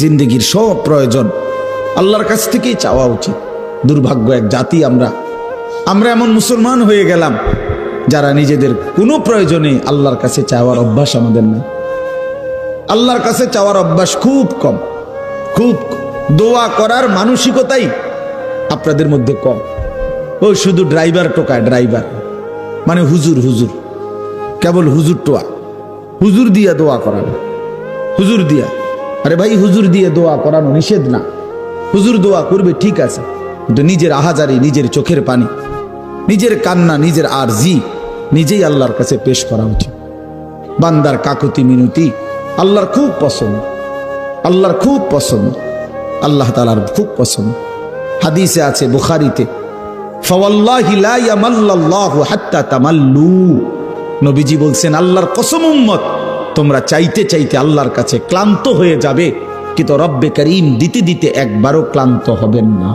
জিন্দগির সব প্রয়োজন আল্লাহর কাছ থেকেই চাওয়া উচিত। দুর্ভাগ্য এক জাতি আমরা এমন মুসলমান হয়ে গেলাম যারা নিজেদের কোনো প্রয়োজনে আল্লাহর কাছে চাওয়ার অভ্যাস আমাদের নেই। আল্লাহর কাছে চাওয়ার অভ্যাস খুব কম, খুব দোয়া করার মানসিকতাই আপনাদের মধ্যে কম। ও শুধু ড্রাইভার টোকায়, ড্রাইভার মানে হুজুর, হুজুর কেবল হুজুর টোয়া, হুজুর দিয়া দোয়া করানো, হুজুর দিয়া। আরে ভাই, হুজুর দিয়ে দোয়া করানো নিষেধ না, হুজুর দোয়া করবে ঠিক আছে, কিন্তু নিজের আহাজারি, নিজের চোখের পানি, নিজের কান্না, নিজের আরজি নিজেই আল্লাহর কাছে পেশ করা উচিত। বান্দার কাকুতি মিনতি আল্লাহর খুব পছন্দ, আল্লাহর খুব পছন্দ, আল্লাহ তাআলার খুব পছন্দ। হাদিসে আছে বুখারীতে, ফাওয়াল্লাহি লা ইয়ামাল্লাল্লাহু হাত্তা তামাল্লু। নবীজি বলছেন, আল্লাহর কসম উম্মত, তোমরা চাইতে চাইতে আল্লাহর কাছে ক্লান্ত হয়ে যাবে, কিন্তু রব্বে করিম দিতে দিতে একবারও ক্লান্ত হবেন না।